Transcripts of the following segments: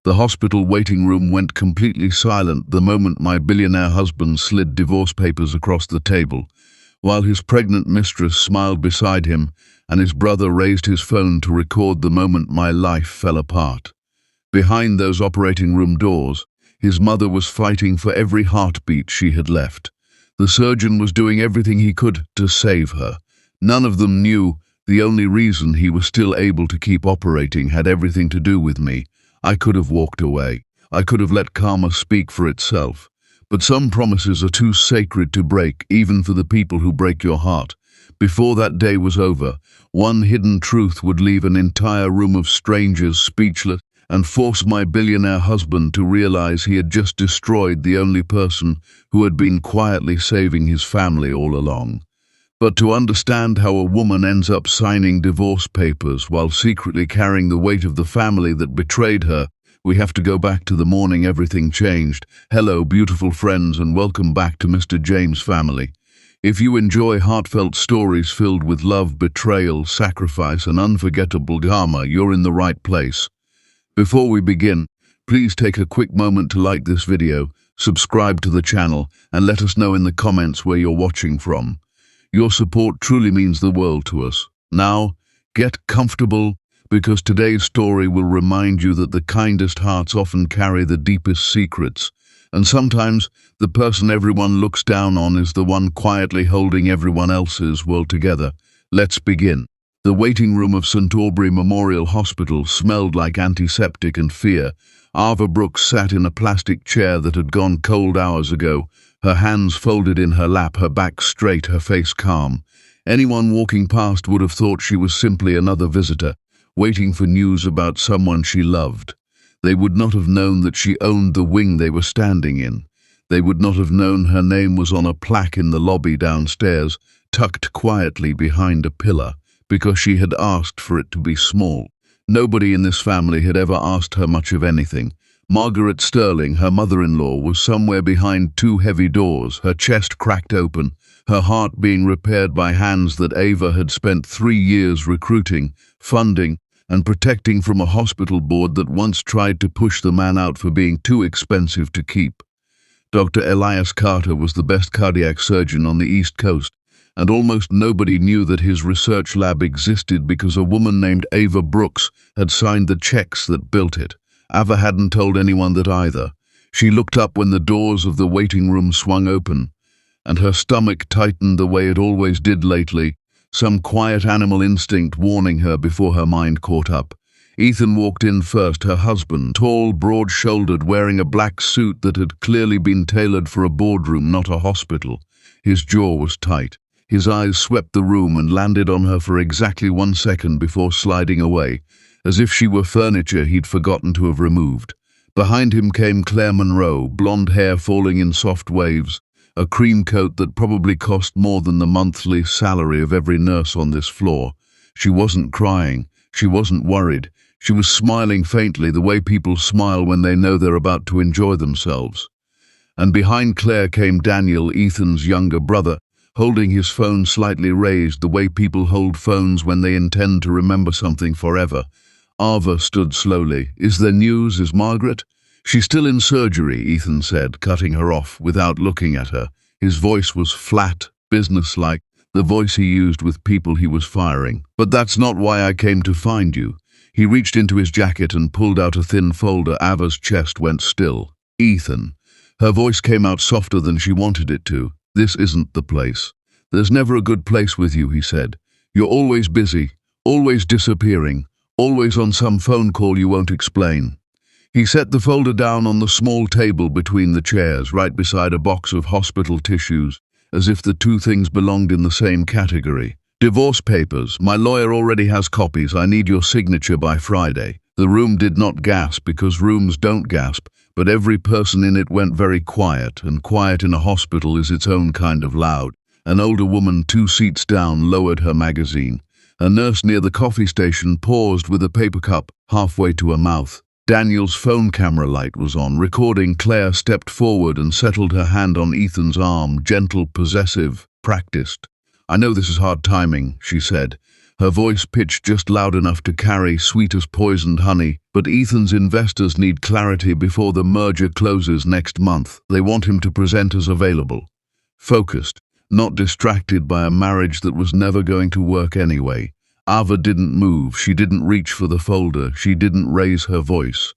The hospital waiting room went completely silent the moment my billionaire husband slid divorce papers across the table, while his pregnant mistress smiled beside him and his brother raised his phone to record the moment my life fell apart. Behind those operating room doors, his mother was fighting for every heartbeat she had left. The surgeon was doing everything he could to save her. None of them knew the only reason he was still able to keep operating had everything to do with me. I could have walked away. I could have let karma speak for itself. But some promises are too sacred to break, even for the people who break your heart. Before that day was over, one hidden truth would leave an entire room of strangers speechless and force my billionaire husband to realize he had just destroyed the only person who had been quietly saving his family all along. But to understand how a woman ends up signing divorce papers while secretly carrying the weight of the family that betrayed her, we have to go back to the morning everything changed. Hello, beautiful friends, and welcome back to Mr. James Family. If you enjoy heartfelt stories filled with love, betrayal, sacrifice, and unforgettable drama, you're in the right place. Before we begin, please take a quick moment to like this video, subscribe to the channel, and let us know in the comments where you're watching from. Your support truly means the world to us. Now, get comfortable, because today's story will remind you that the kindest hearts often carry the deepest secrets, and sometimes the person everyone looks down on is the one quietly holding everyone else's world together. Let's begin. The waiting room of St. Aubrey Memorial Hospital smelled like antiseptic and fear. Ava Brooks sat in a plastic chair that had gone cold hours ago, her hands folded in her lap, her back straight, her face calm. Anyone walking past would have thought she was simply another visitor, waiting for news about someone she loved. They would not have known that she owned the wing they were standing in. They would not have known her name was on a plaque in the lobby downstairs, tucked quietly behind a pillar, because she had asked for it to be small. Nobody in this family had ever asked her much of anything. Margaret Sterling, her mother-in-law, was somewhere behind two heavy doors, her chest cracked open, her heart being repaired by hands that Ava had spent 3 years recruiting, funding, and protecting from a hospital board that once tried to push the man out for being too expensive to keep. Dr. Elias Carter was the best cardiac surgeon on the East Coast, and almost nobody knew that his research lab existed because a woman named Ava Brooks had signed the checks that built it. Ava hadn't told anyone that either. She looked up when the doors of the waiting room swung open, and her stomach tightened the way it always did lately, some quiet animal instinct warning her before her mind caught up. Ethan walked in first, her husband, tall, broad-shouldered, wearing a black suit that had clearly been tailored for a boardroom, not a hospital. His jaw was tight. His eyes swept the room and landed on her for exactly 1 second before sliding away, as if she were furniture he'd forgotten to have removed. Behind him came Claire Monroe, blonde hair falling in soft waves, a cream coat that probably cost more than the monthly salary of every nurse on this floor. She wasn't crying. She wasn't worried. She was smiling faintly, the way people smile when they know they're about to enjoy themselves. And behind Claire came Daniel, Ethan's younger brother, holding his phone slightly raised, the way people hold phones when they intend to remember something forever. Ava stood slowly. "Is there news? Is Margaret?" "She's still in surgery," Ethan said, cutting her off without looking at her. His voice was flat, businesslike, the voice he used with people he was firing. "But that's not why I came to find you." He reached into his jacket and pulled out a thin folder. Ava's chest went still. "Ethan." Her voice came out softer than she wanted it to. "This isn't the place. There's never a good place with you," he said. "You're always busy, always disappearing, always on some phone call you won't explain." He set the folder down on the small table between the chairs, right beside a box of hospital tissues, as if the two things belonged in the same category. "Divorce papers. My lawyer already has copies. I need your signature by Friday." The room did not gasp, because rooms don't gasp, but every person in it went very quiet, and quiet in a hospital is its own kind of loud. An older woman 2 seats down lowered her magazine. A nurse near the coffee station paused with a paper cup halfway to her mouth. Daniel's phone camera light was on, recording. Claire stepped forward and settled her hand on Ethan's arm, gentle, possessive, practiced. "I know this is hard timing," she said, her voice pitched just loud enough to carry sweet as poisoned honey. But Ethan's investors need clarity before the merger closes next month. They want him to present as available, focused, not distracted by a marriage that was never going to work anyway. Ava didn't move. She didn't reach for the folder. She didn't raise her voice.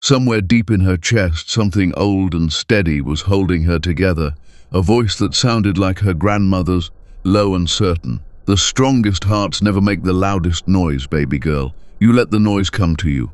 Somewhere deep in her chest, something old and steady was holding her together, a voice that sounded like her grandmother's, low and certain. The strongest hearts never make the loudest noise, baby girl. You let the noise come to you.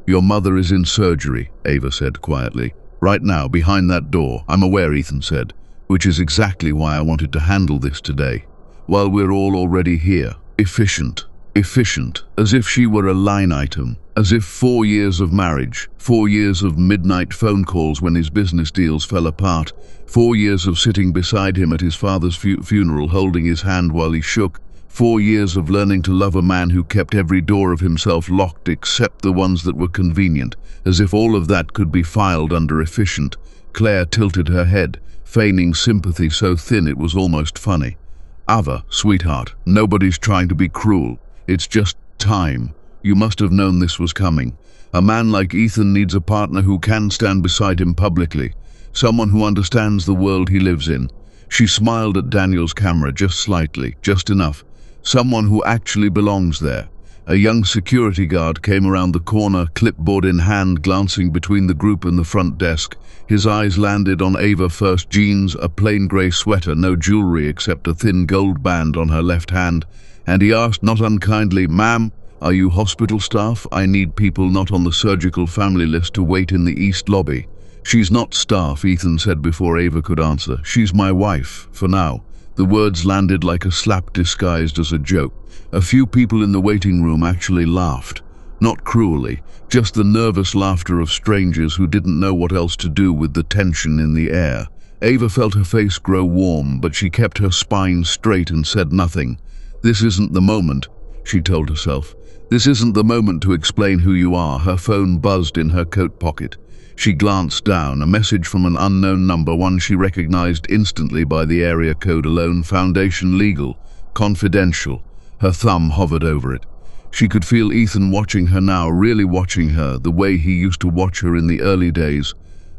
Your mother is in surgery, Ava said quietly. Right now, behind that door. I'm aware, Ethan said, which is exactly why I wanted to handle this today. While we're all already here. Efficient, as if she were a line item, as if 4 years of marriage, 4 years of midnight phone calls when his business deals fell apart, 4 years of sitting beside him at his father's funeral holding his hand while he shook, 4 years of learning to love a man who kept every door of himself locked except the ones that were convenient, as if all of that could be filed under efficient. Claire tilted her head, feigning sympathy so thin it was almost funny. Ava, sweetheart, nobody's trying to be cruel. It's just time. You must have known this was coming. A man like Ethan needs a partner who can stand beside him publicly, someone who understands the world he lives in. She smiled at Daniel's camera just slightly, just enough. Someone who actually belongs there. A young security guard came around the corner, clipboard in hand, glancing between the group and the front desk. His eyes landed on Ava first. Jeans, a plain grey sweater, no jewelry except a thin gold band on her left hand. And he asked, not unkindly, "Ma'am, are you hospital staff? I need people not on the surgical family list to wait in the east lobby." "She's not staff," Ethan said before Ava could answer. "She's my wife, for now." The words landed like a slap disguised as a joke. A few people in the waiting room actually laughed. Not cruelly, just the nervous laughter of strangers who didn't know what else to do with the tension in the air. Ava felt her face grow warm, but she kept her spine straight and said nothing. "This isn't the moment," she told herself. "This isn't the moment to explain who you are." Her phone buzzed in her coat pocket. She glanced down, a message from an unknown number, one she recognized instantly by the area code alone. Foundation Legal. Confidential. Her thumb hovered over it. She could feel Ethan watching her now, really watching her, the way he used to watch her in the early days,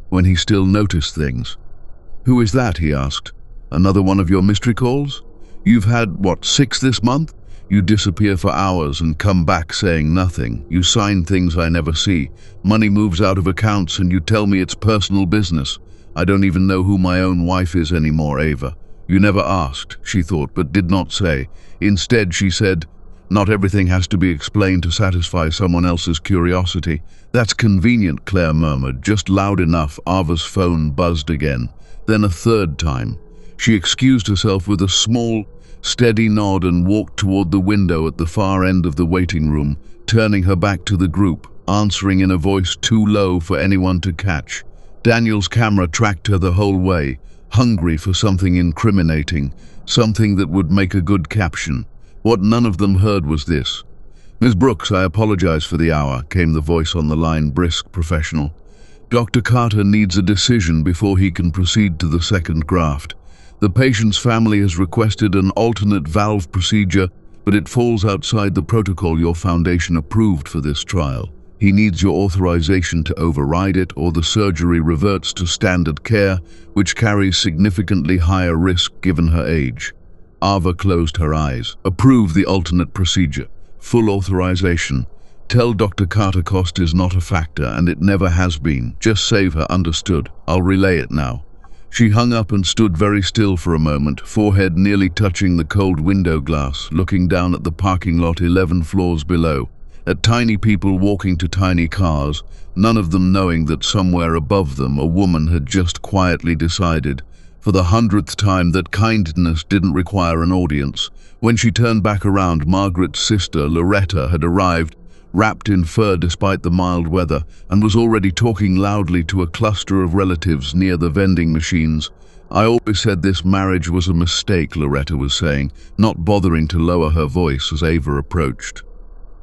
when he still noticed things. "Who is that?" he asked. "Another one of your mystery calls? You've had, 6 this month? You disappear for hours and come back saying nothing. You sign things I never see. Money moves out of accounts and you tell me it's personal business. I don't even know who my own wife is anymore, Ava." "You never asked," she thought, but did not say. Instead, she said, "Not everything has to be explained to satisfy someone else's curiosity." "That's convenient," Claire murmured, just loud enough. Ava's phone buzzed again, then a third time. She excused herself with a small, steady nod and walked toward the window at the far end of the waiting room, turning her back to the group, answering in a voice too low for anyone to catch. Daniel's camera tracked her the whole way, hungry for something incriminating, something that would make a good caption. What none of them heard was this. "Ms. Brooks, I apologize for the hour," came the voice on the line, brisk, professional. "Dr. Carter needs a decision before he can proceed to the second graft. The patient's family has requested an alternate valve procedure, but it falls outside the protocol your foundation approved for this trial. He needs your authorization to override it, or the surgery reverts to standard care, which carries significantly higher risk given her age." Ava closed her eyes. "Approve the alternate procedure. Full authorization. Tell Dr. Carter cost is not a factor, and it never has been. Just save her, understood? I'll relay it now." She hung up and stood very still for a moment, forehead nearly touching the cold window glass, looking down at the parking lot 11 floors below, at tiny people walking to tiny cars, none of them knowing that somewhere above them a woman had just quietly decided, for the 100th time, that kindness didn't require an audience. When she turned back around, Margaret's sister, Loretta, had arrived, wrapped in fur despite the mild weather, and was already talking loudly to a cluster of relatives near the vending machines. "I always said this marriage was a mistake," Loretta was saying, not bothering to lower her voice as Ava approached.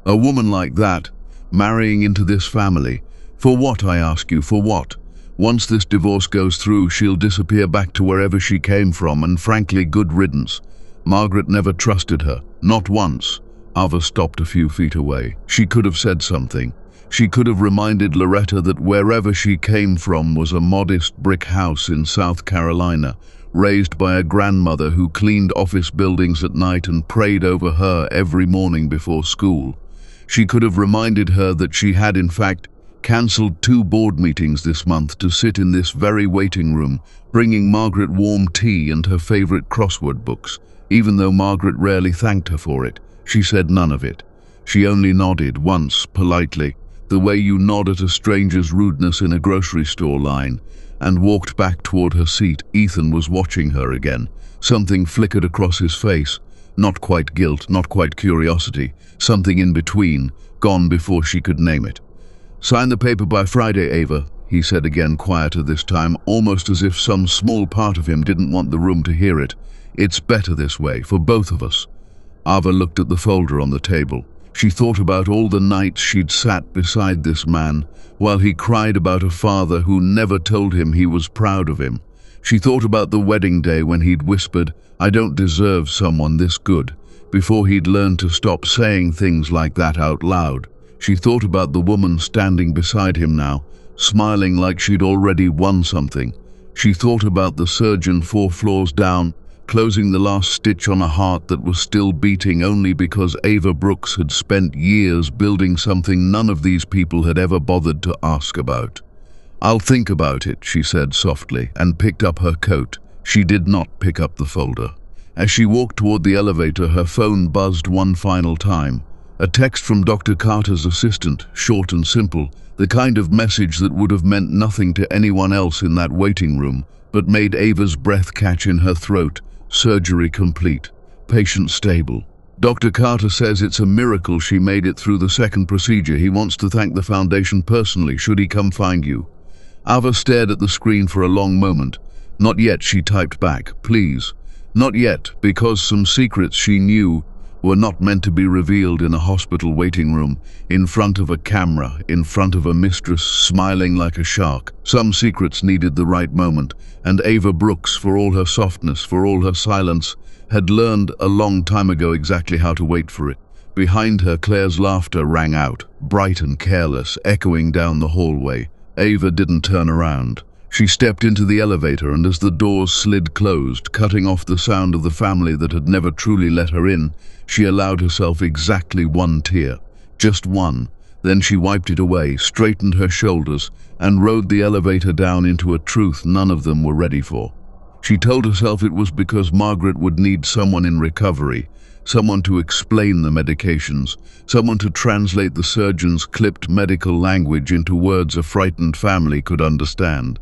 "A woman like that, marrying into this family. For what, I ask you, for what? Once this divorce goes through, she'll disappear back to wherever she came from, and frankly, good riddance. Margaret never trusted her, not once." Ava stopped a few feet away. She could have said something. She could have reminded Loretta that wherever she came from was a modest brick house in South Carolina, raised by a grandmother who cleaned office buildings at night and prayed over her every morning before school. She could have reminded her that she had, in fact, cancelled 2 board meetings this month to sit in this very waiting room, bringing Margaret warm tea and her favorite crossword books. Even though Margaret rarely thanked her for it, she said none of it. She only nodded once, politely, the way you nod at a stranger's rudeness in a grocery store line, and walked back toward her seat. Ethan was watching her again. Something flickered across his face. Not quite guilt, not quite curiosity, something in between, gone before she could name it. "Sign the paper by Friday, Ava," he said again, quieter this time, almost as if some small part of him didn't want the room to hear it. "It's better this way, for both of us." Ava looked at the folder on the table. She thought about all the nights she'd sat beside this man, while he cried about a father who never told him he was proud of him. She thought about the wedding day when he'd whispered, "I don't deserve someone this good," before he'd learned to stop saying things like that out loud. She thought about the woman standing beside him now, smiling like she'd already won something. She thought about the surgeon 4 floors down, closing the last stitch on a heart that was still beating only because Ava Brooks had spent years building something none of these people had ever bothered to ask about. "I'll think about it," she said softly, and picked up her coat. She did not pick up the folder. As she walked toward the elevator, her phone buzzed one final time. A text from Dr. Carter's assistant, short and simple, the kind of message that would have meant nothing to anyone else in that waiting room, but made Ava's breath catch in her throat. "Surgery complete. Patient stable. Dr. Carter says it's a miracle she made it through the 2nd procedure. He wants to thank the foundation personally. Should he come find you?" Ava stared at the screen for a long moment. "Not yet," she typed back. "Please. Not yet, because some secrets she knew were not meant to be revealed in a hospital waiting room, in front of a camera, in front of a mistress smiling like a shark. Some secrets needed the right moment, and Ava Brooks, for all her softness, for all her silence, had learned a long time ago exactly how to wait for it. Behind her, Claire's laughter rang out, bright and careless, echoing down the hallway. Ava didn't turn around. She stepped into the elevator, and as the doors slid closed, cutting off the sound of the family that had never truly let her in, she allowed herself exactly 1 tear. Just one. Then she wiped it away, straightened her shoulders, and rode the elevator down into a truth none of them were ready for. She told herself it was because Margaret would need someone in recovery, someone to explain the medications, someone to translate the surgeon's clipped medical language into words a frightened family could understand.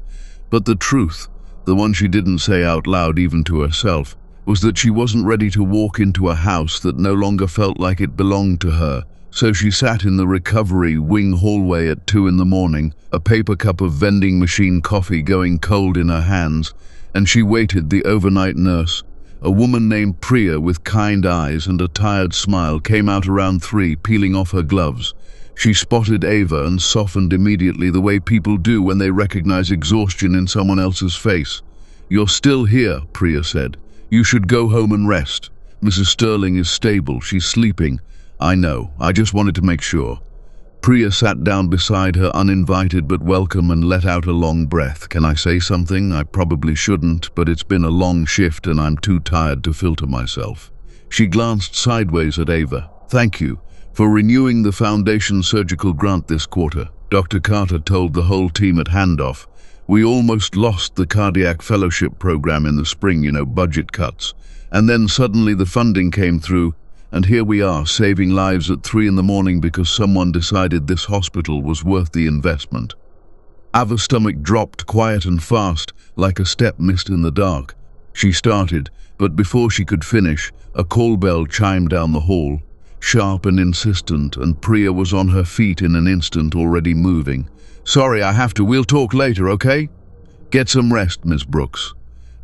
But the truth, the one she didn't say out loud even to herself, was that she wasn't ready to walk into a house that no longer felt like it belonged to her. So she sat in the recovery wing hallway at 2 in the morning, a paper cup of vending machine coffee going cold in her hands, and she waited. The overnight nurse, a woman named Priya with kind eyes and a tired smile, came out around 3, peeling off her gloves. She spotted Ava and softened immediately, the way people do when they recognize exhaustion in someone else's face. "You're still here," Priya said. "You should go home and rest. Mrs. Sterling is stable. She's sleeping." "I know. I just wanted to make sure." Priya sat down beside her, uninvited but welcome, and let out a long breath. "Can I say something? I probably shouldn't, but it's been a long shift and I'm too tired to filter myself." She glanced sideways at Ava. "Thank you for renewing the Foundation's surgical grant this quarter," Dr. Carter told the whole team at handoff. "We almost lost the cardiac fellowship program in the spring, budget cuts. And then suddenly the funding came through, and here we are, saving lives at 3 in the morning because someone decided this hospital was worth the investment." Ava's stomach dropped, quiet and fast, like a step missed in the dark. She started, but before she could finish, a call bell chimed down the hall, sharp and insistent, and Priya was on her feet in an instant, already moving. "Sorry, I have to. We'll talk later, okay?" "Get some rest, Miss Brooks."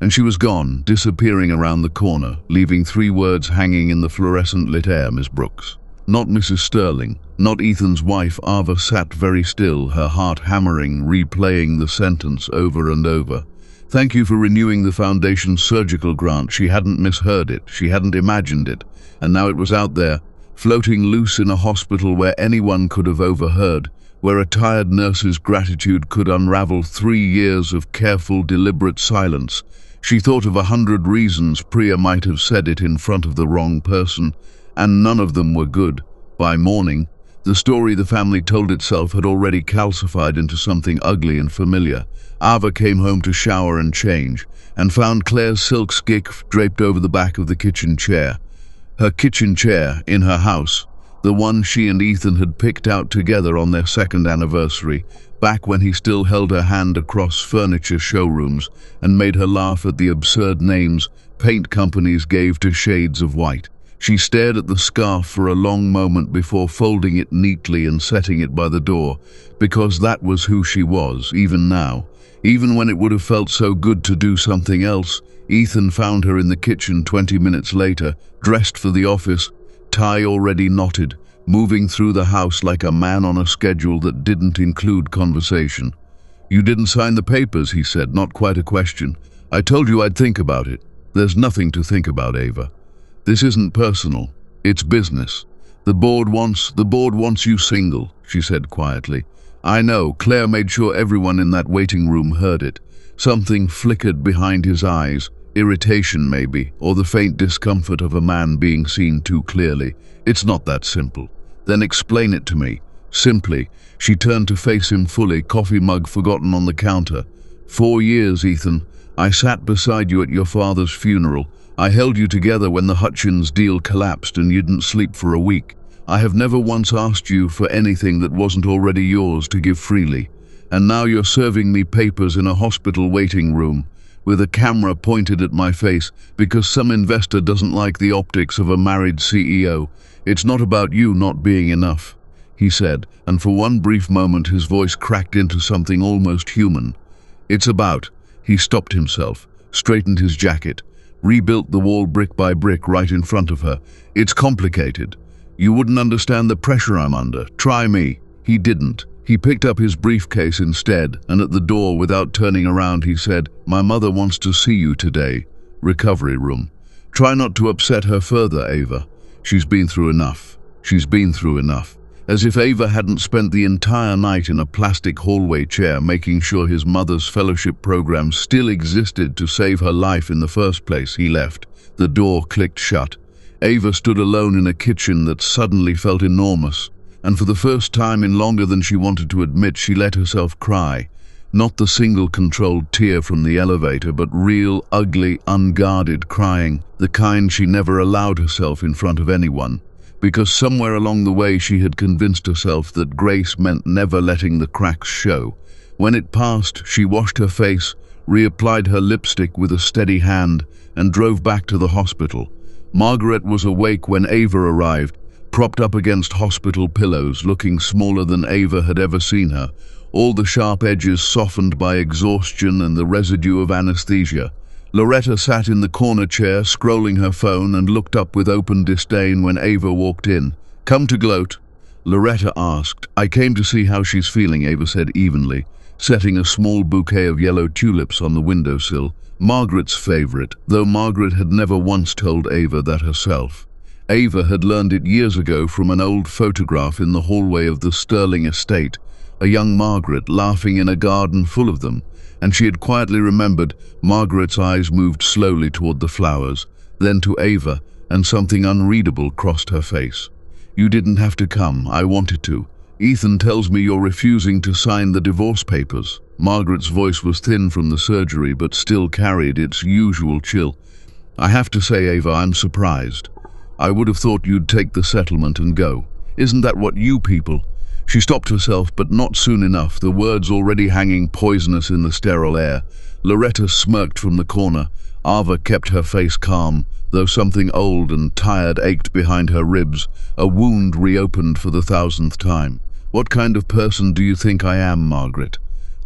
And she was gone, disappearing around the corner, leaving 3 words hanging in the fluorescent-lit air: Miss Brooks. Not Mrs. Sterling, not Ethan's wife. Ava sat very still, her heart hammering, replaying the sentence over and over. "Thank you for renewing the Foundation's surgical grant." She hadn't misheard it, she hadn't imagined it, and now it was out there. floating loose in a hospital where anyone could have overheard, where a tired nurse's gratitude could unravel 3 years of careful, deliberate silence. She thought of 100 reasons Priya might have said it in front of the wrong person, and none of them were good. By morning, the story the family told itself had already calcified into something ugly and familiar. Ava came home to shower and change, and found Claire's silk skiff draped over the back of the kitchen chair. Her kitchen chair, in her house, the one she and Ethan had picked out together on their 2nd anniversary, back when he still held her hand across furniture showrooms and made her laugh at the absurd names paint companies gave to shades of white. She stared at the scarf for a long moment before folding it neatly and setting it by the door, because that was who she was, even now. Even when it would have felt so good to do something else, Ethan found her in the kitchen 20 minutes later, dressed for the office, tie already knotted, moving through the house like a man on a schedule that didn't include conversation. "You didn't sign the papers," he said, not quite a question. "I told you I'd think about it." "There's nothing to think about, Ava. This isn't personal. It's business. The board wants you single," she said quietly. "I know." Claire made sure everyone in that waiting room heard it. Something flickered behind his eyes. Irritation, maybe, or the faint discomfort of a man being seen too clearly. "It's not that simple." "Then explain it to me." Simply. She turned to face him fully, coffee mug forgotten on the counter. 4 years, Ethan. I sat beside you at your father's funeral. I held you together when the Hutchins deal collapsed and you didn't sleep for a week. I have never once asked you for anything that wasn't already yours to give freely. And now you're serving me papers in a hospital waiting room, with a camera pointed at my face because some investor doesn't like the optics of a married CEO. "It's not about you not being enough," he said, and for one brief moment his voice cracked into something almost human. "It's about—" He stopped himself, straightened his jacket, rebuilt the wall brick by brick right in front of her. "It's complicated. You wouldn't understand the pressure I'm under. Try me." He didn't. He picked up his briefcase instead, and at the door, without turning around, he said, "My mother wants to see you today. Recovery room. Try not to upset her further, Ava. She's been through enough. She's been through enough." As if Ava hadn't spent the entire night in a plastic hallway chair making sure his mother's fellowship program still existed to save her life in the first place, he left. The door clicked shut. Ava stood alone in a kitchen that suddenly felt enormous. And for the first time in longer than she wanted to admit, she let herself cry. Not the single controlled tear from the elevator, but real, ugly, unguarded crying, the kind she never allowed herself in front of anyone. Because somewhere along the way she had convinced herself that grace meant never letting the cracks show. When it passed, she washed her face, reapplied her lipstick with a steady hand, and drove back to the hospital. Margaret was awake when Ava arrived, propped up against hospital pillows, looking smaller than Ava had ever seen her, all the sharp edges softened by exhaustion and the residue of anesthesia. Loretta sat in the corner chair, scrolling her phone, and looked up with open disdain when Ava walked in. "Come to gloat?" Loretta asked. "I came to see how she's feeling," Ava said evenly, setting a small bouquet of yellow tulips on the windowsill. Margaret's favorite, though Margaret had never once told Ava that herself. Ava had learned it years ago from an old photograph in the hallway of the Sterling estate, a young Margaret laughing in a garden full of them, and she had quietly remembered. Margaret's eyes moved slowly toward the flowers, then to Ava, and something unreadable crossed her face. "You didn't have to come. I wanted to. Ethan tells me you're refusing to sign the divorce papers." Margaret's voice was thin from the surgery, but still carried its usual chill. "I have to say, Ava, I'm surprised. I would have thought you'd take the settlement and go. Isn't that what you people—" She stopped herself, but not soon enough, the words already hanging poisonous in the sterile air. Loretta smirked from the corner. Ava kept her face calm, though something old and tired ached behind her ribs, a wound reopened for the 1000th time. "What kind of person do you think I am, Margaret?"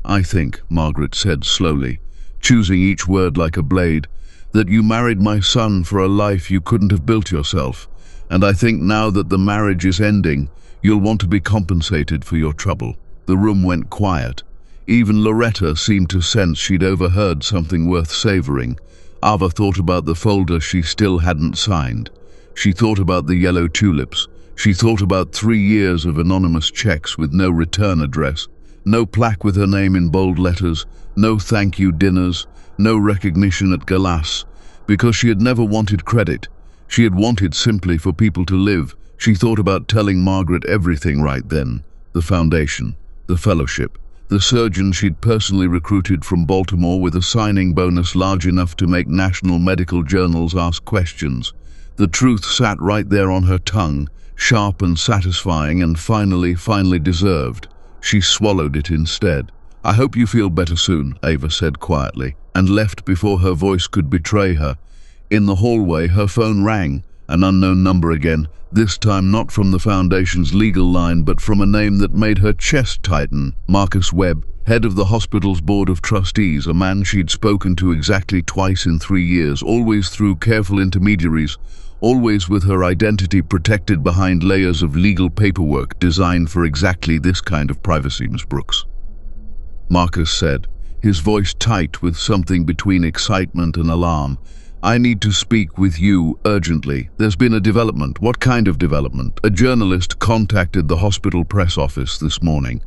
"I think," Margaret said slowly, choosing each word like a blade, "that you married my son for a life you couldn't have built yourself. And I think now that the marriage is ending, you'll want to be compensated for your trouble." The room went quiet. Even Loretta seemed to sense she'd overheard something worth savoring. Ava thought about the folder she still hadn't signed. She thought about the yellow tulips. She thought about 3 years of anonymous checks with no return address, no plaque with her name in bold letters, no thank you dinners, no recognition at galas, because she had never wanted credit. She had wanted simply for people to live. She thought about telling Margaret everything right then. The foundation, the fellowship, the surgeon she'd personally recruited from Baltimore with a signing bonus large enough to make national medical journals ask questions. The truth sat right there on her tongue, sharp and satisfying and finally deserved. She swallowed it instead. "I hope you feel better soon," Ava said quietly, and left before her voice could betray her. In the hallway, her phone rang, an unknown number again, this time not from the Foundation's legal line, but from a name that made her chest tighten. Marcus Webb, head of the hospital's board of trustees, a man she'd spoken to exactly twice in 3 years, always through careful intermediaries, always with her identity protected behind layers of legal paperwork designed for exactly this kind of privacy, Miss Brooks. Marcus said, his voice tight with something between excitement and alarm. "I need to speak with you urgently. There's been a development." "What kind of development?" "A journalist contacted the hospital press office this morning.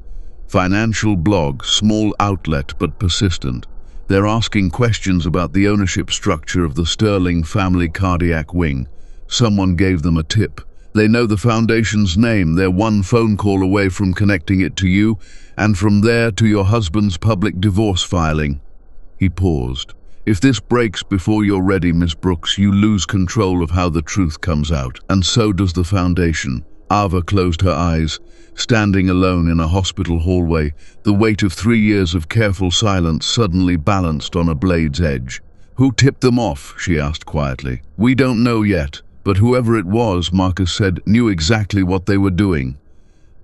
Financial blog, small outlet but persistent. They're asking questions about the ownership structure of the Sterling family cardiac wing. Someone gave them a tip. They know the Foundation's name. They're one phone call away from connecting it to you, and from there to your husband's public divorce filing." He paused. "If this breaks before you're ready, Miss Brooks, you lose control of how the truth comes out, and so does the Foundation." Ava closed her eyes, standing alone in a hospital hallway, the weight of 3 years of careful silence suddenly balanced on a blade's edge. "Who tipped them off?" she asked quietly. "We don't know yet, but whoever it was," Marcus said, "knew exactly what they were doing."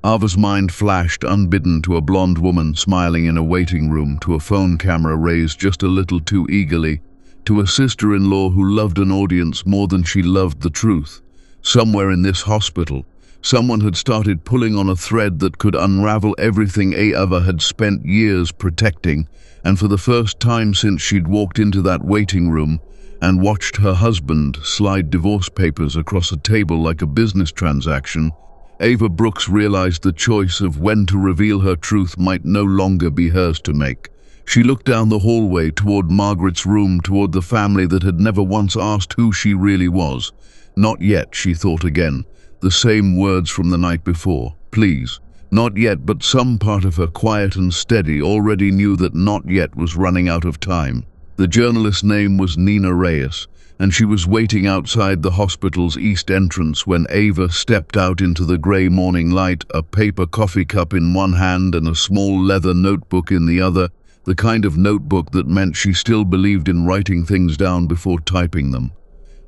Ava's mind flashed unbidden to a blonde woman smiling in a waiting room, to a phone camera raised just a little too eagerly, to a sister-in-law who loved an audience more than she loved the truth. Somewhere in this hospital, someone had started pulling on a thread that could unravel everything Ava had spent years protecting, and for the first time since she'd walked into that waiting room and watched her husband slide divorce papers across a table like a business transaction, Ava Brooks realized the choice of when to reveal her truth might no longer be hers to make. She looked down the hallway toward Margaret's room, toward the family that had never once asked who she really was. Not yet, she thought again. The same words from the night before. Please. Not yet, but some part of her, quiet and steady, already knew that not yet was running out of time. The journalist's name was Nina Reyes, and she was waiting outside the hospital's east entrance when Ava stepped out into the grey morning light, a paper coffee cup in one hand and a small leather notebook in the other, the kind of notebook that meant she still believed in writing things down before typing them.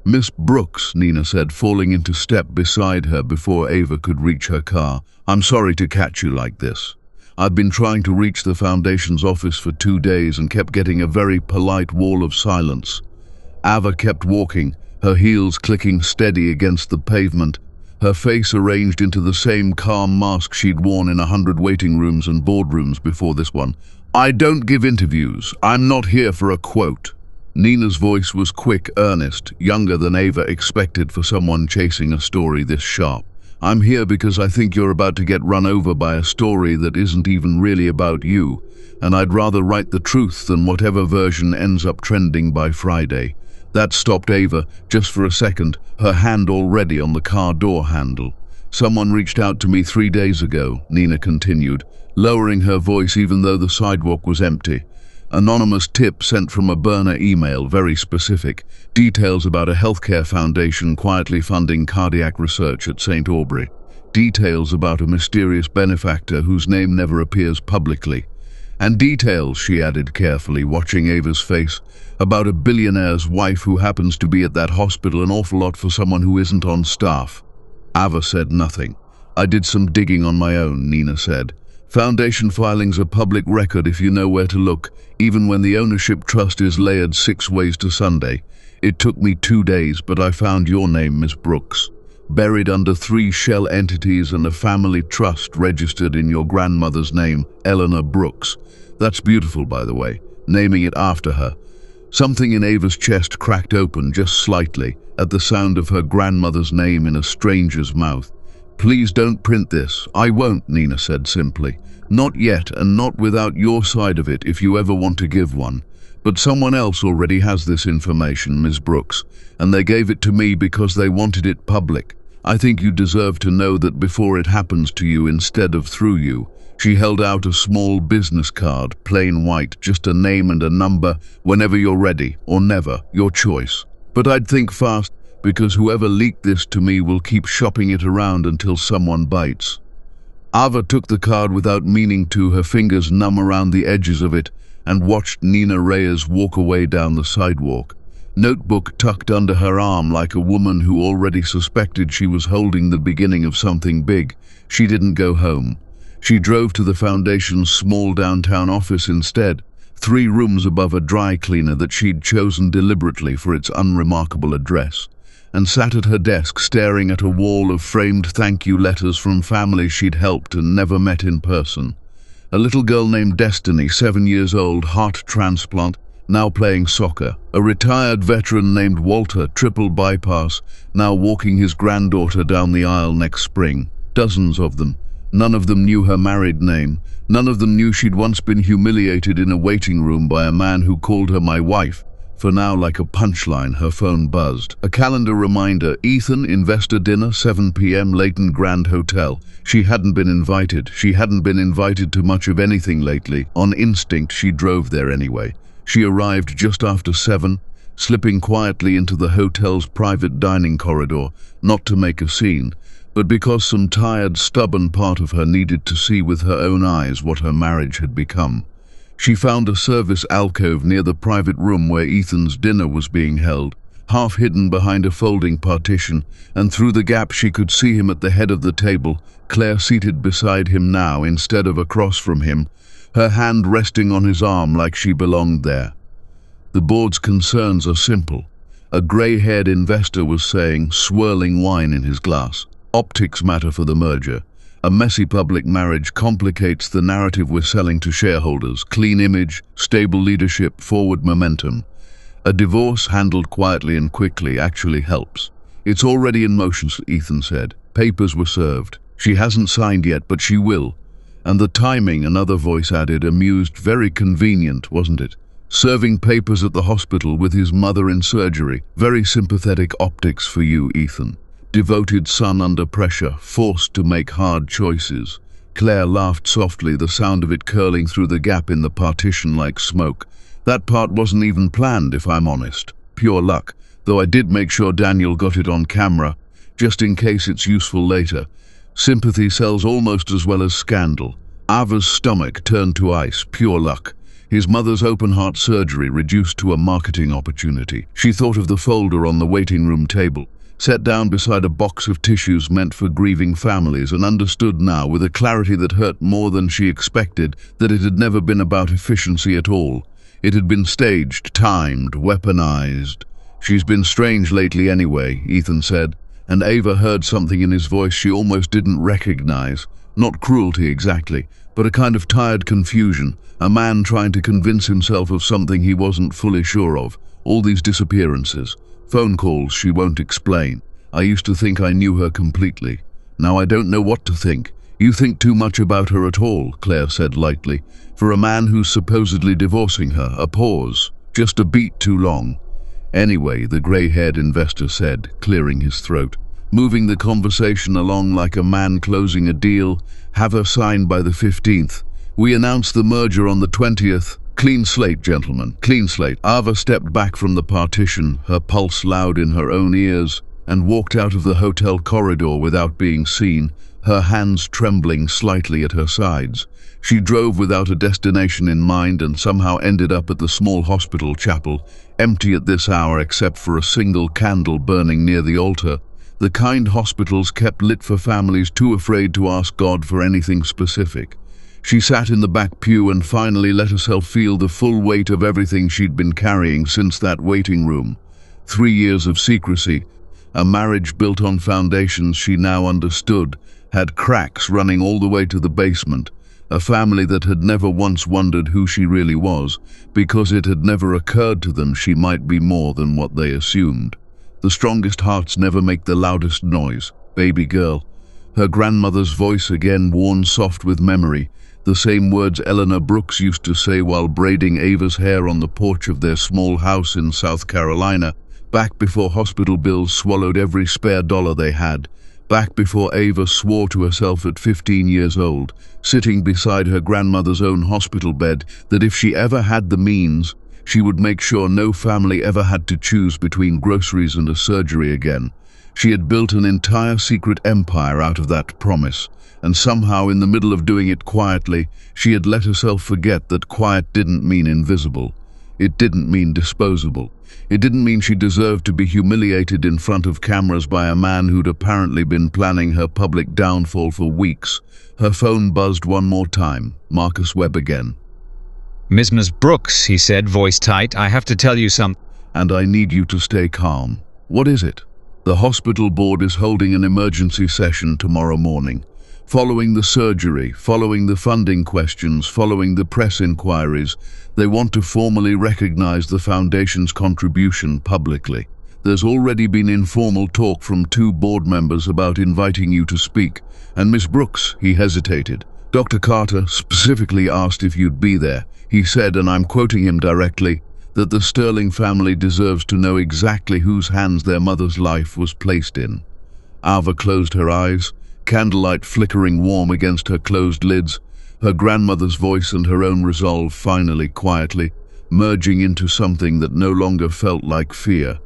"Miss Brooks," Nina said, falling into step beside her before Ava could reach her car. "I'm sorry to catch you like this. I've been trying to reach the Foundation's office for 2 days and kept getting a very polite wall of silence." Ava kept walking, her heels clicking steady against the pavement, her face arranged into the same calm mask she'd worn in 100 waiting rooms and boardrooms before this one. "I don't give interviews. I'm not here for a quote." Nina's voice was quick, earnest, younger than Ava expected for someone chasing a story this sharp. "I'm here because I think you're about to get run over by a story that isn't even really about you, and I'd rather write the truth than whatever version ends up trending by Friday." That stopped Ava, just for a second, her hand already on the car door handle. "Someone reached out to me 3 days ago," Nina continued, lowering her voice even though the sidewalk was empty. "Anonymous tip sent from a burner email, very specific. Details about a healthcare foundation quietly funding cardiac research at St. Aubrey. Details about a mysterious benefactor whose name never appears publicly. And details," she added carefully, watching Ava's face, "about a billionaire's wife who happens to be at that hospital, an awful lot for someone who isn't on staff." Ava said nothing. "I did some digging on my own," Nina said. "Foundation filings are public record if you know where to look, even when the ownership trust is layered 6 ways to Sunday. It took me 2 days, but I found your name, Miss Brooks, buried under 3 shell entities and a family trust registered in your grandmother's name, Eleanor Brooks. That's beautiful, by the way, naming it after her." Something in Ava's chest cracked open just slightly at the sound of her grandmother's name in a stranger's mouth. Please don't print this. I won't, Nina said simply. Not yet, and not without your side of it if you ever want to give one. But someone else already has this information, Ms. Brooks, and they gave it to me because they wanted it public. I think you deserve to know that before it happens to you instead of through you. She held out a small business card, plain white, just a name and a number, whenever you're ready, or never, your choice. But I'd think fast, because whoever leaked this to me will keep shopping it around until someone bites. Ava took the card without meaning to, her fingers numb around the edges of it, and watched Nina Reyes walk away down the sidewalk, notebook tucked under her arm like a woman who already suspected she was holding the beginning of something big. She didn't go home. She drove to the Foundation's small downtown office instead, 3 rooms above a dry cleaner that she'd chosen deliberately for its unremarkable address, and sat at her desk staring at a wall of framed thank you letters from families she'd helped and never met in person. A little girl named Destiny, 7 years old, heart transplant, now playing soccer. A retired veteran named Walter, triple bypass, now walking his granddaughter down the aisle next spring. Dozens of them. None of them knew her married name. None of them knew she'd once been humiliated in a waiting room by a man who called her my wife. For now, like a punchline, her phone buzzed. A calendar reminder, Ethan, investor dinner, 7 p.m., Leighton Grand Hotel. She hadn't been invited. She hadn't been invited to much of anything lately. On instinct, she drove there anyway. She arrived just after 7, slipping quietly into the hotel's private dining corridor, not to make a scene, but because some tired, stubborn part of her needed to see with her own eyes what her marriage had become. She found a service alcove near the private room where Ethan's dinner was being held, half hidden behind a folding partition, and through the gap she could see him at the head of the table, Claire seated beside him now instead of across from him, her hand resting on his arm like she belonged there. The board's concerns are simple, a grey-haired investor was saying, swirling wine in his glass. Optics matter for the merger. A messy public marriage complicates the narrative we're selling to shareholders. Clean image, stable leadership, forward momentum. A divorce handled quietly and quickly actually helps. It's already in motion, Ethan said. Papers were served. She hasn't signed yet, but she will. And the timing, another voice added, amused, very convenient, wasn't it? Serving papers at the hospital with his mother in surgery. Very sympathetic optics for you, Ethan. Devoted son under pressure, forced to make hard choices. Claire laughed softly, the sound of it curling through the gap in the partition like smoke. That part wasn't even planned, if I'm honest. Pure luck, though I did make sure Daniel got it on camera, just in case it's useful later. Sympathy sells almost as well as scandal. Ava's stomach turned to ice, pure luck. His mother's open-heart surgery reduced to a marketing opportunity. She thought of the folder on the waiting room table, sat down beside a box of tissues meant for grieving families, and understood now, with a clarity that hurt more than she expected, that it had never been about efficiency at all. It had been staged, timed, weaponized. She's been strange lately anyway, Ethan said, and Ava heard something in his voice she almost didn't recognize. Not cruelty exactly, but a kind of tired confusion, a man trying to convince himself of something he wasn't fully sure of. All these disappearances. Phone calls she won't explain. I used to think I knew her completely. Now I don't know what to think. You think too much about her at all, Claire said lightly. For a man who's supposedly divorcing her, a pause. Just a beat too long. Anyway, the grey-haired investor said, clearing his throat, moving the conversation along like a man closing a deal. Have her signed by the 15th. We announced the merger on the 20th. Clean slate, gentlemen, clean slate. Ava stepped back from the partition, her pulse loud in her own ears, and walked out of the hotel corridor without being seen, her hands trembling slightly at her sides. She drove without a destination in mind and somehow ended up at the small hospital chapel, empty at this hour except for a single candle burning near the altar, the kind hospitals kept lit for families too afraid to ask God for anything specific. She sat in the back pew and finally let herself feel the full weight of everything she'd been carrying since that waiting room. 3 years of secrecy, a marriage built on foundations she now understood, had cracks running all the way to the basement, a family that had never once wondered who she really was, because it had never occurred to them she might be more than what they assumed. The strongest hearts never make the loudest noise, baby girl. Her grandmother's voice again, worn soft with memory, the same words Eleanor Brooks used to say while braiding Ava's hair on the porch of their small house in South Carolina, back before hospital bills swallowed every spare dollar they had, back before Ava swore to herself at 15 years old, sitting beside her grandmother's own hospital bed, that if she ever had the means, she would make sure no family ever had to choose between groceries and a surgery again. She had built an entire secret empire out of that promise, and somehow in the middle of doing it quietly, she had let herself forget that quiet didn't mean invisible. It didn't mean disposable. It didn't mean she deserved to be humiliated in front of cameras by a man who'd apparently been planning her public downfall for weeks. Her phone buzzed one more time. Marcus Webb again. "Ms. Brooks," he said, voice tight, "I have to tell you something." "And I need you to stay calm." "What is it?" "The hospital board is holding an emergency session tomorrow morning. Following the surgery, following the funding questions, following the press inquiries, they want to formally recognize the Foundation's contribution publicly. There's already been informal talk from 2 board members about inviting you to speak, and Miss Brooks," he hesitated. "Dr. Carter specifically asked if you'd be there. He said, and I'm quoting him directly, that the Sterling family deserves to know exactly whose hands their mother's life was placed in." Ava closed her eyes, candlelight flickering warm against her closed lids, her grandmother's voice and her own resolve finally quietly, merging into something that no longer felt like fear.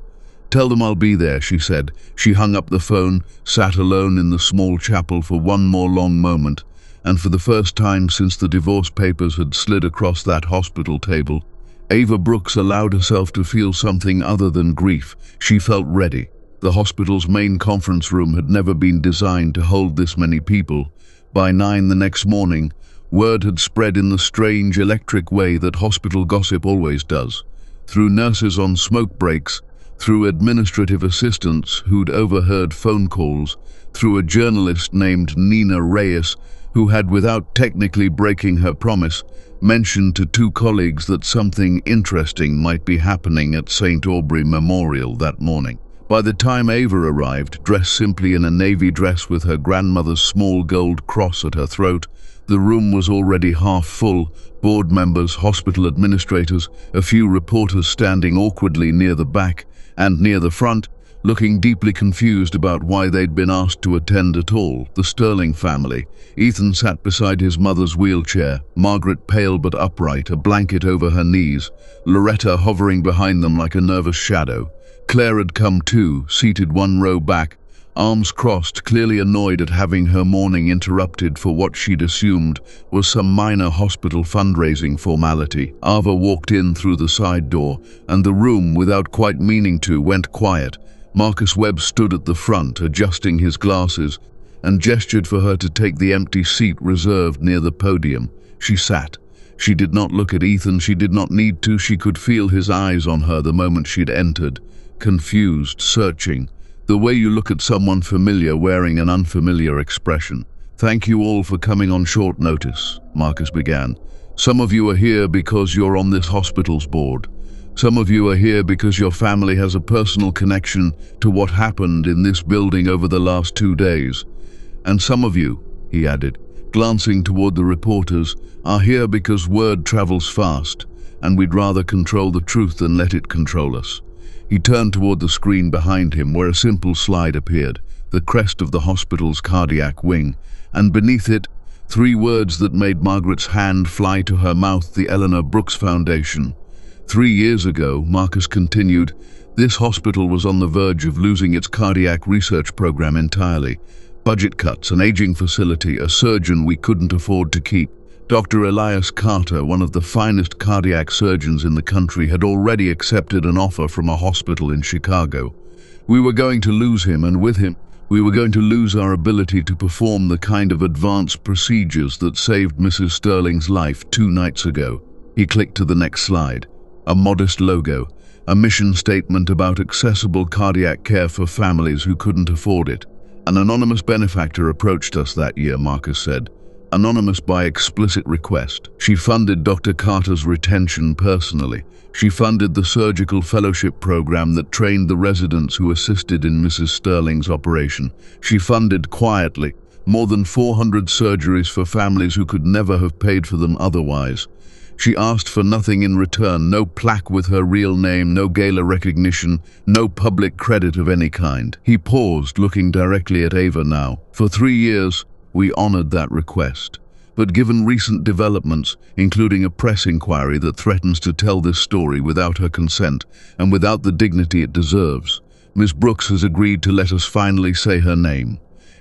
"Tell them I'll be there," she said. She hung up the phone, sat alone in the small chapel for one more long moment, and for the first time since the divorce papers had slid across that hospital table, Ava Brooks allowed herself to feel something other than grief. She felt ready. The hospital's main conference room had never been designed to hold this many people. By 9 the next morning, word had spread in the strange electric way that hospital gossip always does. Through nurses on smoke breaks, through administrative assistants who'd overheard phone calls, through a journalist named Nina Reyes, who had, without technically breaking her promise, mentioned to 2 colleagues that something interesting might be happening at St. Aubrey Memorial that morning. By the time Ava arrived, dressed simply in a navy dress with her grandmother's small gold cross at her throat, the room was already half full, board members, hospital administrators, a few reporters standing awkwardly near the back and near the front, looking deeply confused about why they'd been asked to attend at all. The Sterling family. Ethan sat beside his mother's wheelchair, Margaret pale but upright, a blanket over her knees, Loretta hovering behind them like a nervous shadow. Claire had come too, seated 1 row back, arms crossed, clearly annoyed at having her morning interrupted for what she'd assumed was some minor hospital fundraising formality. Ava walked in through the side door, and the room, without quite meaning to, went quiet. Marcus Webb stood at the front, adjusting his glasses, and gestured for her to take the empty seat reserved near the podium. She sat. She did not look at Ethan, she did not need to, she could feel his eyes on her the moment she'd entered. Confused, searching, the way you look at someone familiar wearing an unfamiliar expression. "Thank you all for coming on short notice," Marcus began. "Some of you are here because you're on this hospital's board. Some of you are here because your family has a personal connection to what happened in this building over the last 2 days. And some of you," he added, glancing toward the reporters, "are here because word travels fast, and we'd rather control the truth than let it control us." He turned toward the screen behind him where a simple slide appeared, the crest of the hospital's cardiac wing, and beneath it, 3 words that made Margaret's hand fly to her mouth: the Eleanor Brooks Foundation. 3 years ago, Marcus continued, this hospital was on the verge of losing its cardiac research program entirely. Budget cuts, an aging facility, a surgeon we couldn't afford to keep. Dr. Elias Carter, one of the finest cardiac surgeons in the country, had already accepted an offer from a hospital in Chicago. We were going to lose him, and with him, we were going to lose our ability to perform the kind of advanced procedures that saved Mrs. Sterling's life 2 nights ago. He clicked to the next slide. A modest logo, a mission statement about accessible cardiac care for families who couldn't afford it. An anonymous benefactor approached us that year, Marcus said. Anonymous by explicit request. She funded Dr. Carter's retention personally. She funded the surgical fellowship program that trained the residents who assisted in Mrs. Sterling's operation. She funded quietly. More than 400 surgeries for families who could never have paid for them otherwise. She asked for nothing in return, no plaque with her real name, no gala recognition, no public credit of any kind. He paused, looking directly at Ava now. For 3 years, we honored that request. But given recent developments, including a press inquiry that threatens to tell this story without her consent and without the dignity it deserves, Miss Brooks has agreed to let us finally say her name.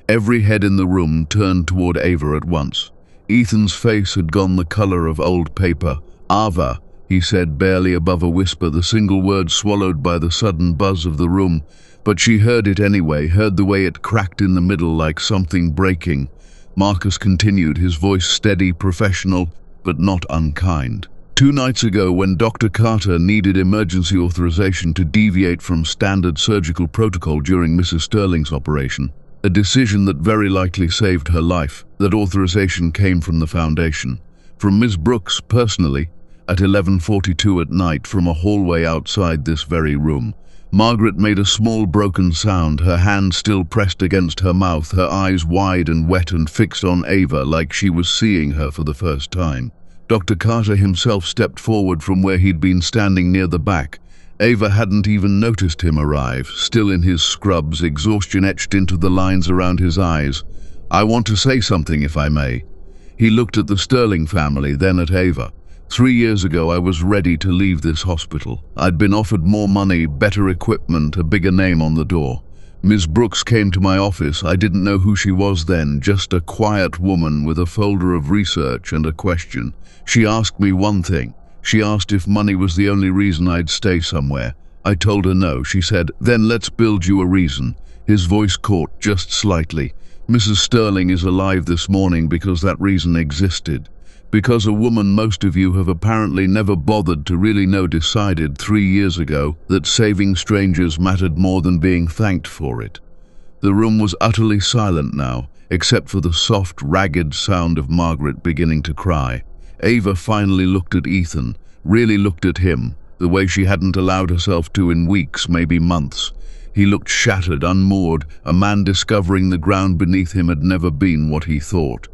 Every head in the room turned toward Ava at once. Ethan's face had gone the color of old paper. "Ava," he said, barely above a whisper, the single word swallowed by the sudden buzz of the room. But she heard it anyway, heard the way it cracked in the middle like something breaking. Marcus continued, his voice steady, professional, but not unkind. 2 nights ago, when Dr. Carter needed emergency authorization to deviate from standard surgical protocol during Mrs. Sterling's operation, a decision that very likely saved her life, that authorization came from the Foundation. From Ms. Brooks, personally, at 11:42 at night from a hallway outside this very room. Margaret made a small broken sound, her hand still pressed against her mouth, her eyes wide and wet and fixed on Ava like she was seeing her for the first time. Dr. Carter himself stepped forward from where he'd been standing near the back. Ava hadn't even noticed him arrive, still in his scrubs, exhaustion etched into the lines around his eyes. "I want to say something, if I may." He looked at the Sterling family, then at Ava. 3 years ago, I was ready to leave this hospital. I'd been offered more money, better equipment, a bigger name on the door. Ms. Brooks came to my office. I didn't know who she was then, just a quiet woman with a folder of research and a question. She asked me one thing. She asked if money was the only reason I'd stay somewhere. I told her no. She said, "Then let's build you a reason." His voice caught just slightly. "Mrs. Sterling is alive this morning because that reason existed. Because a woman most of you have apparently never bothered to really know decided 3 years ago that saving strangers mattered more than being thanked for it." The room was utterly silent now, except for the soft, ragged sound of Margaret beginning to cry. Ava finally looked at Ethan, really looked at him, the way she hadn't allowed herself to in weeks, maybe months. He looked shattered, unmoored, a man discovering the ground beneath him had never been what he thought.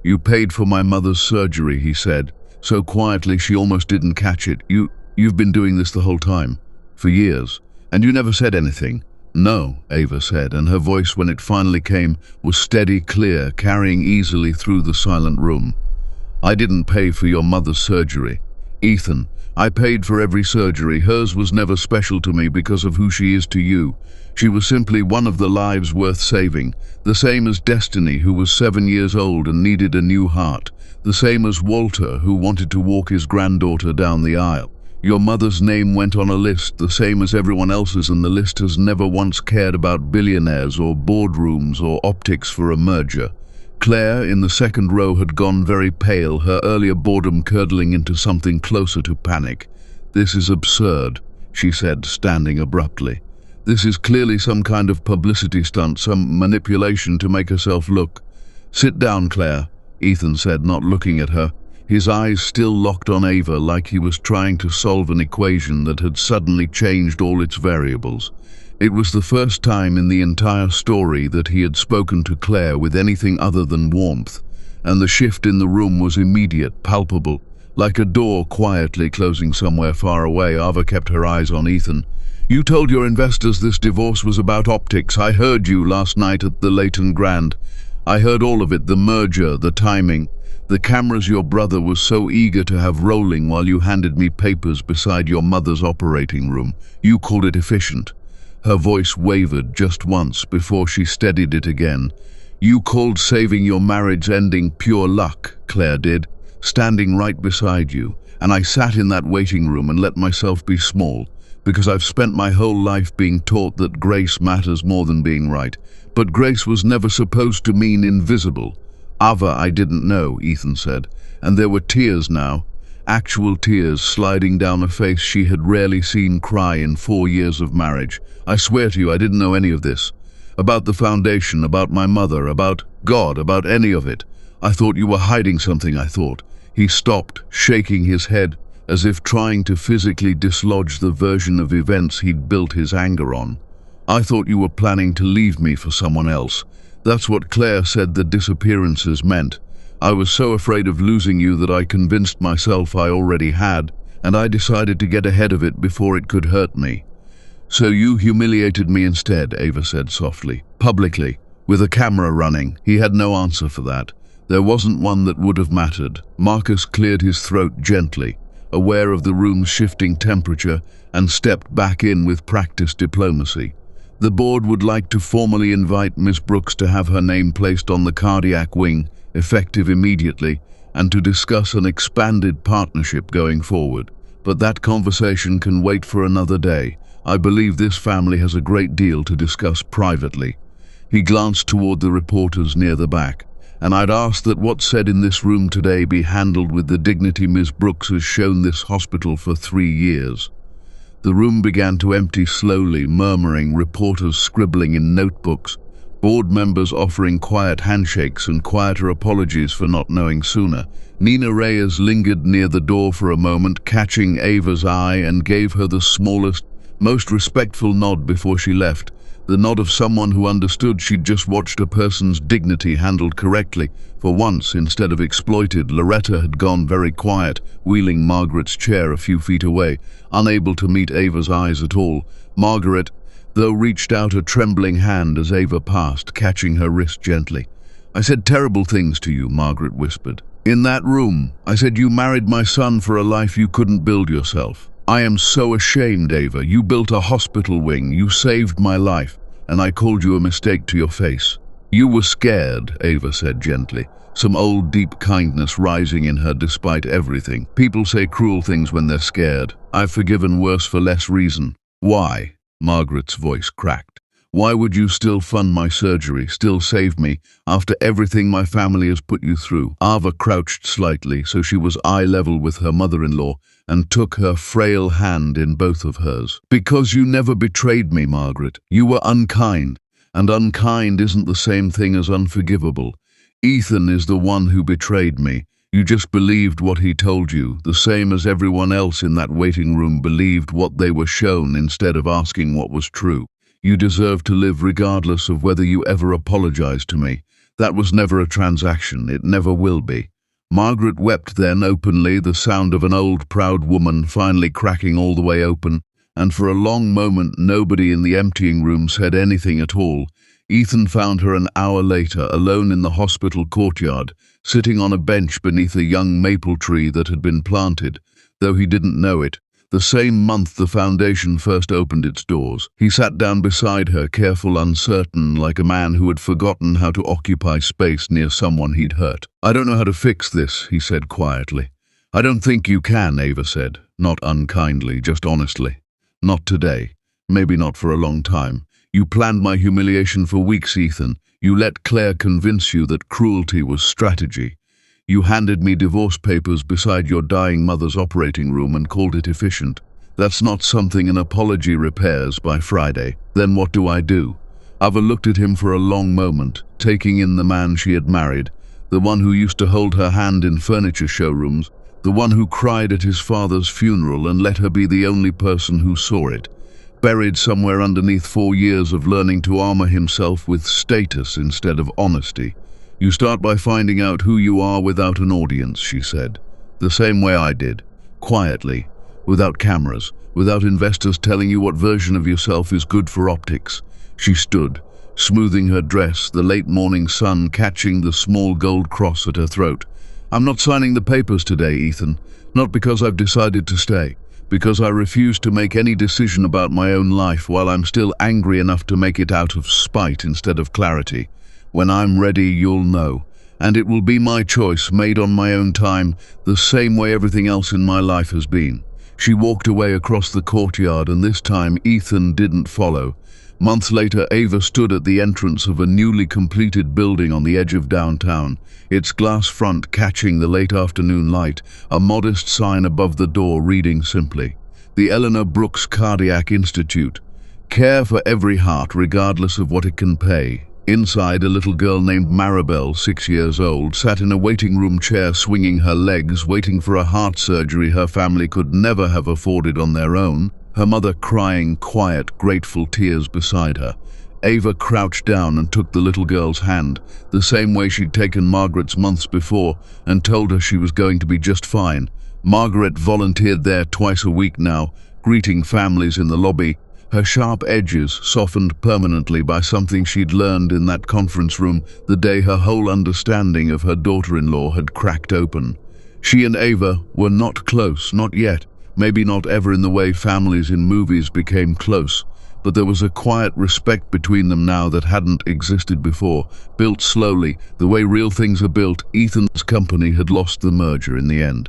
"You paid for my mother's surgery," he said, so quietly she almost didn't catch it. You've been doing this the whole time, for years, and you never said anything." "No," Ava said, and her voice, when it finally came, was steady, clear, carrying easily through the silent room. "I didn't pay for your mother's surgery. Ethan, I paid for every surgery. Hers was never special to me because of who she is to you. She was simply one of the lives worth saving, the same as Destiny, who was 7 years old and needed a new heart, the same as Walter, who wanted to walk his granddaughter down the aisle. Your mother's name went on a list, the same as everyone else's, and the list has never once cared about billionaires or boardrooms or optics for a merger." Claire, in the second row, had gone very pale, her earlier boredom curdling into something closer to panic. "This is absurd," she said, standing abruptly. "This is clearly some kind of publicity stunt, some manipulation to make herself look." "Sit down, Claire," Ethan said, not looking at her, his eyes still locked on Ava like he was trying to solve an equation that had suddenly changed all its variables. It was the first time in the entire story that he had spoken to Claire with anything other than warmth, and the shift in the room was immediate, palpable. Like a door quietly closing somewhere far away, Ava kept her eyes on Ethan. "You told your investors this divorce was about optics. I heard you last night at the Leighton Grand. I heard all of it, the merger, the timing, the cameras your brother was so eager to have rolling while you handed me papers beside your mother's operating room. You called it efficient." Her voice wavered just once before she steadied it again. "You called saving your marriage ending pure luck," Claire did, standing right beside you, and I sat in that waiting room and let myself be small, because I've spent my whole life being taught that grace matters more than being right. But grace was never supposed to mean invisible. "Ava, I didn't know," Ethan said, and there were tears now. Actual tears sliding down a face she had rarely seen cry in 4 years of marriage. "I swear to you, I didn't know any of this. About the Foundation, about my mother, about God, about any of it. I thought you were hiding something, I thought." He stopped, shaking his head, as if trying to physically dislodge the version of events he'd built his anger on. "I thought you were planning to leave me for someone else. That's what Claire said the disappearances meant. I was so afraid of losing you that I convinced myself I already had, and I decided to get ahead of it before it could hurt me. So you humiliated me instead, Ava said softly. Publicly, with a camera running. He had no answer for that. There wasn't one that would have mattered. Marcus cleared his throat gently, aware of the room's shifting temperature, and stepped back in with practiced diplomacy. The board would like to formally invite Miss Brooks to have her name placed on the cardiac wing, effective immediately, and to discuss an expanded partnership going forward. But that conversation can wait for another day. I believe this family has a great deal to discuss privately. He glanced toward the reporters near the back. And I'd ask that what's said in this room today be handled with the dignity Ms. Brooks has shown this hospital for 3 years. The room began to empty slowly, murmuring, reporters scribbling in notebooks, board members offering quiet handshakes and quieter apologies for not knowing sooner. Nina Reyes lingered near the door for a moment, catching Ava's eye, and gave her the smallest, most respectful nod before she left. The nod of someone who understood she'd just watched a person's dignity handled correctly. For once, instead of exploited, Loretta had gone very quiet, wheeling Margaret's chair a few feet away, unable to meet Ava's eyes at all. Margaret, though, reached out a trembling hand as Ava passed, catching her wrist gently. I said terrible things to you, Margaret whispered. In that room, I said you married my son for a life you couldn't build yourself. I am so ashamed, Ava. You built a hospital wing, you saved my life, and I called you a mistake to your face. You were scared, Ava said gently, some old deep kindness rising in her despite everything. People say cruel things when they're scared. I've forgiven worse for less reason. Why? Margaret's voice cracked. Why would you still fund my surgery, still save me, after everything my family has put you through? Ava crouched slightly so she was eye level with her mother-in-law, and took her frail hand in both of hers. Because you never betrayed me, Margaret. You were unkind, and unkind isn't the same thing as unforgivable. Ethan is the one who betrayed me. You just believed what he told you, the same as everyone else in that waiting room believed what they were shown instead of asking what was true. You deserve to live regardless of whether you ever apologized to me. That was never a transaction. It never will be. Margaret wept then openly, the sound of an old proud woman finally cracking all the way open, and for a long moment nobody in the emptying room said anything at all. Ethan found her an hour later, alone in the hospital courtyard, sitting on a bench beneath a young maple tree that had been planted, though he didn't know it, the same month the foundation first opened its doors. He sat down beside her, careful, uncertain, like a man who had forgotten how to occupy space near someone he'd hurt. I don't know how to fix this, he said quietly. I don't think you can, Ava said, not unkindly, just honestly. Not today. Maybe not for a long time. You planned my humiliation for weeks, Ethan. You let Claire convince you that cruelty was strategy. You handed me divorce papers beside your dying mother's operating room and called it efficient. That's not something an apology repairs by Friday. Then what do? Ava looked at him for a long moment, taking in the man she had married, the one who used to hold her hand in furniture showrooms, the one who cried at his father's funeral and let her be the only person who saw it. Buried somewhere underneath 4 years of learning to armor himself with status instead of honesty. You start by finding out who you are without an audience, she said. The same way I did. Quietly. Without cameras. Without investors telling you what version of yourself is good for optics. She stood, smoothing her dress, the late morning sun catching the small gold cross at her throat. I'm not signing the papers today, Ethan. Not because I've decided to stay. Because I refuse to make any decision about my own life while I'm still angry enough to make it out of spite instead of clarity. When I'm ready, you'll know. And it will be my choice, made on my own time, the same way everything else in my life has been. She walked away across the courtyard, and this time Ethan didn't follow. Months later, Ava stood at the entrance of a newly completed building on the edge of downtown, its glass front catching the late afternoon light, a modest sign above the door reading simply, "The Eleanor Brooks Cardiac Institute. Care for every heart, regardless of what it can pay." Inside, a little girl named Maribel, 6 years old, sat in a waiting room chair swinging her legs, waiting for a heart surgery her family could never have afforded on their own, her mother crying quiet, grateful tears beside her. Ava crouched down and took the little girl's hand, the same way she'd taken Margaret's months before, and told her she was going to be just fine. Margaret volunteered there twice a week now, greeting families in the lobby, her sharp edges softened permanently by something she'd learned in that conference room the day her whole understanding of her daughter-in-law had cracked open. She and Ava were not close, not yet, maybe not ever in the way families in movies became close, but there was a quiet respect between them now that hadn't existed before, built slowly, the way real things are built. Ethan's company had lost the merger in the end.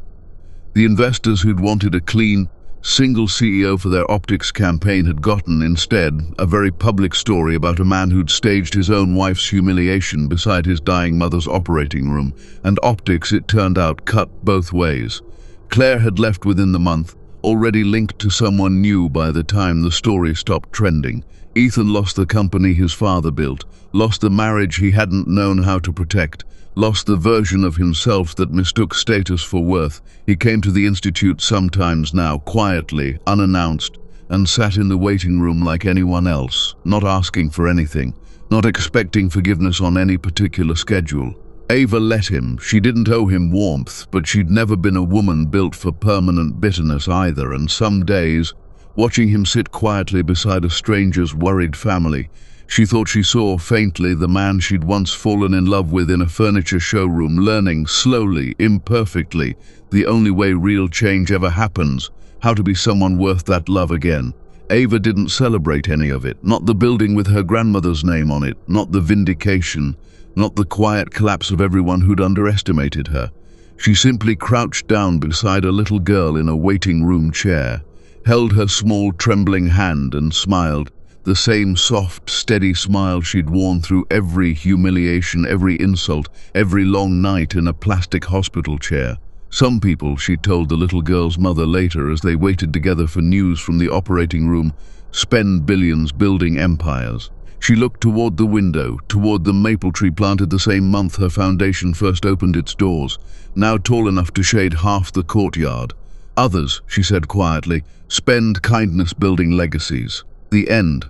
The investors who'd wanted a clean, single CEO for their optics campaign had gotten, instead, a very public story about a man who'd staged his own wife's humiliation beside his dying mother's operating room, and optics, it turned out, cut both ways. Claire had left within the month, already linked to someone new by the time the story stopped trending. Ethan lost the company his father built, lost the marriage he hadn't known how to protect, lost the version of himself that mistook status for worth. He came to the Institute sometimes now, quietly, unannounced, and sat in the waiting room like anyone else, not asking for anything, not expecting forgiveness on any particular schedule. Ava let him. She didn't owe him warmth, but she'd never been a woman built for permanent bitterness either, and some days, watching him sit quietly beside a stranger's worried family, she thought she saw, faintly, the man she'd once fallen in love with in a furniture showroom, learning, slowly, imperfectly, the only way real change ever happens, how to be someone worth that love again. Ava didn't celebrate any of it, not the building with her grandmother's name on it, not the vindication, not the quiet collapse of everyone who'd underestimated her. She simply crouched down beside a little girl in a waiting room chair, held her small trembling hand and smiled, the same soft, steady smile she'd worn through every humiliation, every insult, every long night in a plastic hospital chair. Some people, she told the little girl's mother later as they waited together for news from the operating room, spend billions building empires. She looked toward the window, toward the maple tree planted the same month her foundation first opened its doors, now tall enough to shade half the courtyard. Others, she said quietly, spend kindness building legacies. The end,